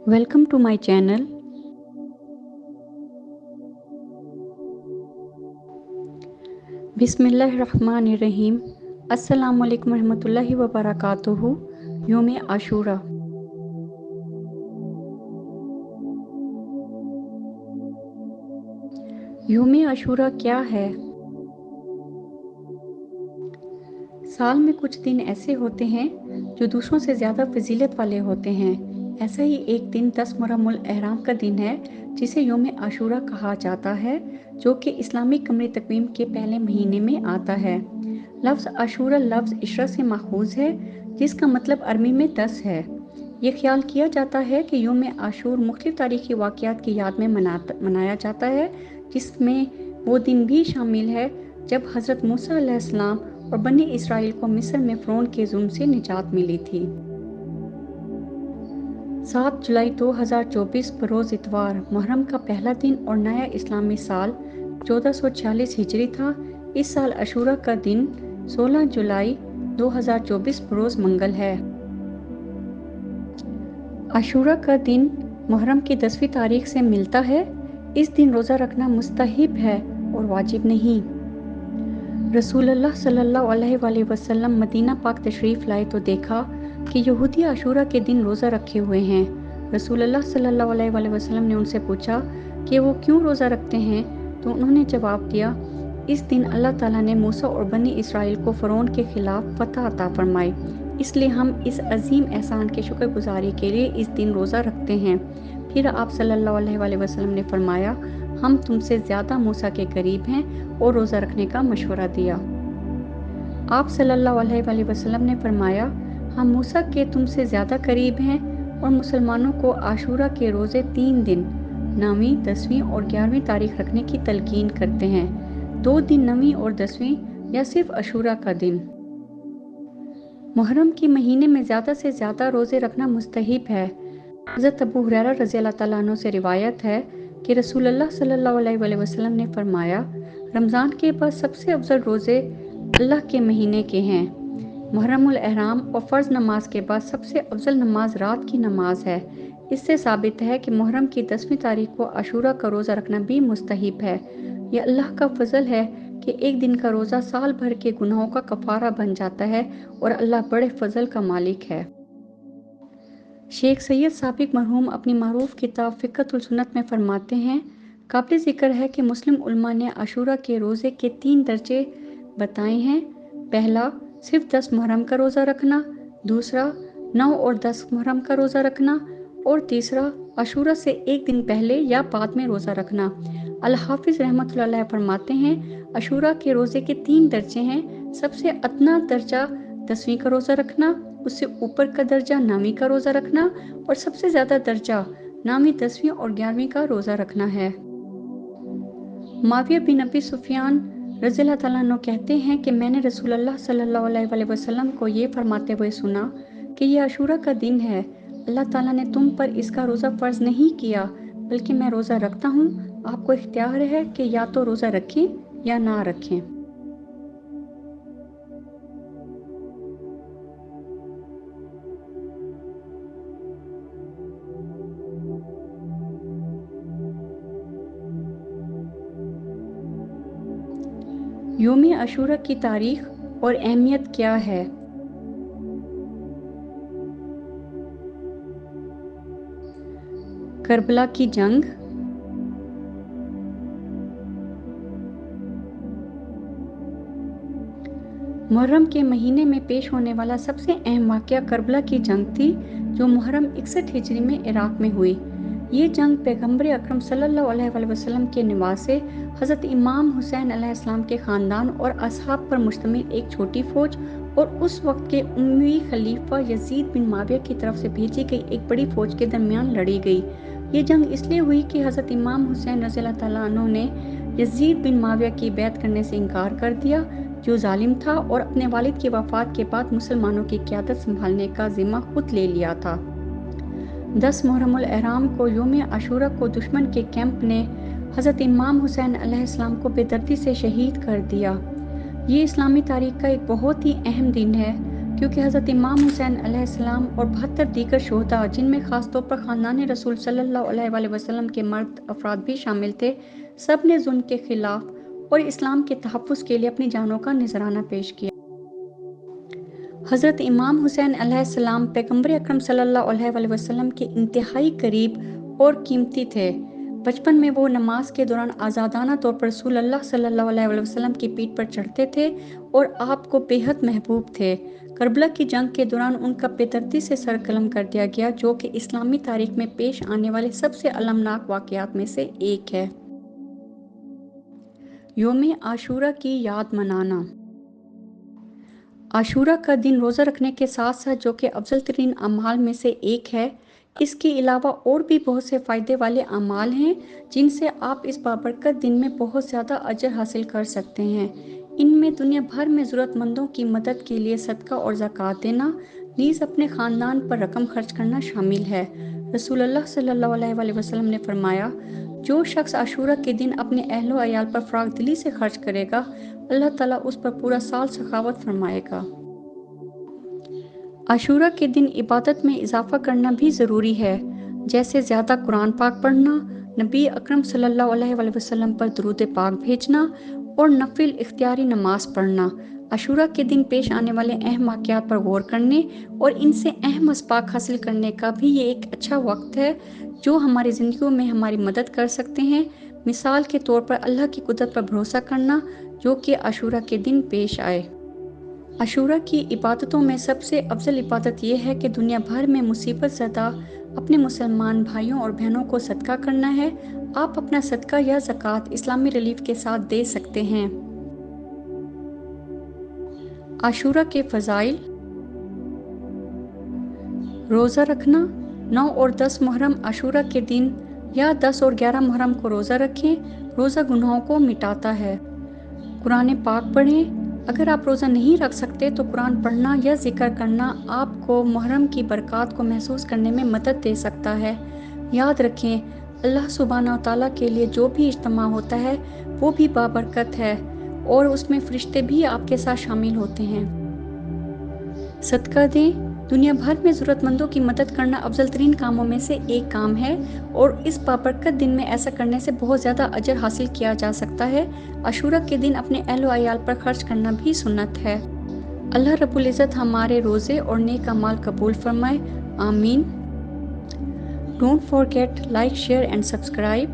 Welcome to my channel. बिस्मिल्लाहिर्रहमानिर्रहीम। अस्सलामु अलैकुम रहमतुल्लाहि व बरकातुहू। योम आशूरा। योम आशूरा क्या है? साल में कुछ दिन ऐसे होते हैं जो दूसरों से ज़्यादा फजीलत वाले होते हैं। ऐसा ही एक दिन 10 मुहर्रमुल एहराम का दिन है जिसे योम आशूरा कहा जाता है, जो कि इस्लामी कमरी तकवीम के पहले महीने में आता है। लफ्ज़ आशूरा लफ्ज़ इशरा से माखूज है, जिसका मतलब अरबी में 10 है। ये ख्याल किया जाता है कि योम आशूर मुख्तलिफ तारीख़ी वाक़यात की याद में मनाया जाता है, जिसमें वो दिन भी शामिल है जब हज़रत मूसा अलैहिस्सलाम और बनी इसराइल को मिस्र में फ़िरौन के जुल्म से निजात मिली थी। 7 जुलाई 2024 बरोज़ इतवार मुहर्रम का पहला दिन और नया इस्लामी साल 1446 हिजरी था। इस साल आशूरा का दिन 16 जुलाई 2024 बरोज़ मंगल है। आशूरा का दिन मुहर्रम की 10वीं तारीख से मिलता है। इस दिन रोज़ा रखना मुस्तहिब है और वाजिब नहीं। रसूलुल्लाह सल्लल्लाहु अलैहि वसल्लम मदीना पाक तशरीफ़ लाए तो देखा कि यहूदी आशूरा के दिन रोज़ा रखे हुए हैं। रसूलुल्लाह सल्लल्लाहु अलैहि वसल्लम ने उनसे पूछा कि वो क्यों रोज़ा रखते हैं, तो उन्होंने जवाब दिया, इस दिन अल्लाह ताला ने मूसा और बनी इसराइल को फ़िरौन के ख़िलाफ़ फ़तह अता फ़रमाई, इसलिए हम इस अजीम एहसान के शुक्रगुजारी के लिए इस दिन रोज़ा रखते हैं। फिर आप सल्लल्लाहु अलैहि वसल्लम ने फरमाया, हम तुमसे ज़्यादा मूसा के करीब हैं, और रोज़ा रखने का मशवरा दिया। आप सल्लल्लाहु अलैहि वसल्लम ने फरमाया, हम मूसा के तुमसे ज़्यादा करीब हैं, और मुसलमानों को आशूरा के रोज़े 3 दिन 9वीं, 10वीं और 11वीं तारीख रखने की तलकीन करते हैं। 2 दिन 9वीं और 10वीं या सिर्फ आशूरा का दिन। मुहर्रम के महीने में ज़्यादा से ज़्यादा रोज़े रखना मुस्तहिब है। हज़रत अबू हुरैरा रज़ियल्लाहु तआला अन्हु से रिवायत है कि रसूलुल्लाह सल्लल्लाहु अलैहि वसल्लम ने फरमाया, रमज़ान के बाद सबसे अफजल रोज़े अल्लाह के महीने के हैं। मुहर्रमुल एहराम और फ़र्ज़ नमाज के बाद सबसे अफजल नमाज रात की नमाज है। इससे साबित है कि मुहर्रम की 10वीं तारीख को आशूरा का रोज़ा रखना भी मुस्तहिब है। यह अल्लाह का फजल है कि एक दिन का रोज़ा साल भर के गुनाहों का कफ़ारा बन जाता है, और अल्लाह बड़े फजल का मालिक है। शेख सैयद साबिक मरहूम अपनी मारूफ किताब फ़िक़्हुल सुन्नत में फरमाते हैं, काबिल ज़िक्र है कि मुस्लिम उलमा ने आशूरा के रोज़े के 3 दर्जे बताए हैं। पहला, सिर्फ 10 मुहर्रम का रोज़ा रखना, दूसरा 9 और 10 मुहर्रम का रोज़ा रखना, और तीसरा आशूरा से एक दिन पहले या बाद में रोज़ा रखना। अल हाफिज़ रहमतुल्लाह अलैह फरमाते हैं, आशूरा के रोज़े के 3 दर्जे हैं। सबसे अदना दर्जा 10वीं का रोज़ा रखना, उससे ऊपर का दर्जा 9वीं का रोज़ा रखना, और सबसे ज़्यादा दर्जा 9वीं, 10वीं और 11वीं का रोज़ा रखना है। मुआविया बिन अबी सुफियान रज़ियल्लाहु तआला अन्हु कहते हैं कि मैंने रसूलुल्लाह सल्लल्लाहु अलैहि वसल्लम को ये फरमाते हुए सुना कि यह आशूरा का दिन है। अल्लाह ताला ने तुम पर इसका रोज़ा फ़र्ज़ नहीं किया, बल्कि मैं रोज़ा रखता हूँ। आपको इख्तियार है कि या तो रोज़ा रखें या ना रखें। योम आशूरा की तारीख़ और अहमियत क्या है? करबला की जंग। मुहर्रम के महीने में पेश होने वाला सबसे अहम वाक़या करबला की जंग थी, जो मुहर्रम 61 हिजरी में इराक़ में हुई। ये जंग पैगम्बर अकरम सल्लल्लाहु अलैहि वसल्लम के निवासे हज़रत इमाम हुसैन अलैहिस्सलाम के ख़ानदान और असहाब पर मुश्तमिल एक छोटी फ़ौज और उस वक्त के उम्मी खलीफा यजीद बिन मुआविया की तरफ से भेजी गई एक बड़ी फ़ौज के दरमियान लड़ी गई। ये जंग इसलिए हुई कि हज़रत इमाम हुसैन रज़ियल्लाहु तआला अन्हु ने यजीद बिन मुआविया की बैत करने से इनकार कर दिया, जो जालिम था, और अपने वालिद की वफ़ात के बाद मुसलमानों की क़यादत संभालने का ज़िम्मा खुद ले लिया था। 10 मुहर्रमुल एहराम को योम आशूरा को दुश्मन के कैंप ने हज़रत इमाम हुसैन अलैहिस्सलाम को बेदर्दी से शहीद कर दिया। ये इस्लामी तारीख़ का एक बहुत ही अहम दिन है, کیونکہ حضرت امام حسین علیہ السلام اور 72 دیگر شہداء جن میں خاص طور پر خاندان رسول صلی اللہ علیہ وآلہ وسلم کے مرد افراد بھی شامل تھے، سب نے ظلم کے خلاف اور اسلام کے تحفظ کے لیے اپنی جانوں کا نذرانہ پیش کیا۔ حضرت امام حسین علیہ السلام پیغمبر اکرم صلی اللہ علیہ وآلہ وسلم کے انتہائی قریب اور قیمتی تھے۔ بچپن میں وہ نماز کے دوران آزادانہ طور پر رسول اللہ صلی اللہ علیہ وآلہ وسلم کی پیٹھ پر چڑھتے تھے اور آپ کو بے حد محبوب تھے۔ کربلا کی جنگ کے دوران ان کا بے دردی سے سر قلم کر دیا گیا، جو کہ اسلامی تاریخ میں پیش آنے والے سب سے المناک واقعات میں سے ایک ہے۔ یوم عاشورہ کی یاد منانا۔ عاشورہ کا دن روزہ رکھنے کے ساتھ ساتھ جو کہ افضل ترین اعمال میں سے ایک ہے، اس کے علاوہ اور بھی بہت سے فائدے والے اعمال ہیں جن سے آپ اس بابرکت دن میں بہت زیادہ اجر حاصل کر سکتے ہیں۔ ان میں دنیا بھر میں ضرورت مندوں کی مدد کے لیے صدقہ اور زکوٰۃ دینا، نیز اپنے خاندان پر رقم خرچ کرنا شامل ہے۔ رسول اللہ صلی اللہ علیہ وآلہ وسلم نے فرمایا، جو شخص عاشورہ کے دن اپنے اہل و عیال پر فراغ دلی سے خرچ کرے گا، اللہ تعالیٰ اس پر پورا سال سخاوت فرمائے گا۔ عاشورہ کے دن عبادت میں اضافہ کرنا بھی ضروری ہے، جیسے زیادہ قرآن پاک پڑھنا، نبی اکرم صلی اللہ علیہ وآلہ وسلم پر درود پاک بھیجنا اور نفل اختیاری نماز پڑھنا۔ عاشورہ کے دن پیش آنے والے اہم واقعات پر غور کرنے اور ان سے اہم اسباق حاصل کرنے کا بھی یہ ایک اچھا وقت ہے جو ہماری زندگیوں میں ہماری مدد کر سکتے ہیں۔ مثال کے طور پر اللہ کی قدرت پر بھروسہ کرنا جو کہ عاشورہ کے دن پیش آئے۔ عاشورہ کی عبادتوں میں سب سے افضل عبادت یہ ہے کہ دنیا بھر میں مصیبت زدہ اپنے مسلمان بھائیوں اور بہنوں کو صدقہ کرنا ہے۔ آپ اپنا صدقہ یا زکوٰۃ اسلامی ریلیف کے ساتھ دے سکتے ہیں۔ عاشورہ کے فضائل۔ روزہ رکھنا۔ 9 اور 10 محرم عاشورہ کے دن یا 10 اور 11 محرم کو روزہ رکھیں۔ روزہ گناہوں کو مٹاتا ہے۔ قرآن پاک پڑھیں۔ اگر آپ روزہ نہیں رکھ سکتے تو قرآن پڑھنا یا ذکر کرنا آپ کو محرم کی برکات کو محسوس کرنے میں مدد دے سکتا ہے۔ یاد رکھیں، اللہ سبحانہ و تعالیٰ کے لیے جو بھی اجتماع ہوتا ہے وہ بھی بابرکت ہے اور اس میں فرشتے بھی آپ کے ساتھ شامل ہوتے ہیں۔ صدقہ دیں۔ دنیا بھر میں ضرورت مندوں کی مدد کرنا افضل ترین کاموں میں سے ایک کام ہے اور اس بابرکت دن میں ایسا کرنے سے بہت زیادہ اجر حاصل کیا جا سکتا ہے۔ عاشورہ کے دن اپنے اہل و عیال پر خرچ کرنا بھی سنت ہے۔ اللہ رب العزت ہمارے روزے اور نیک اعمال قبول فرمائے، آمین۔ Don't forget like, share and subscribe.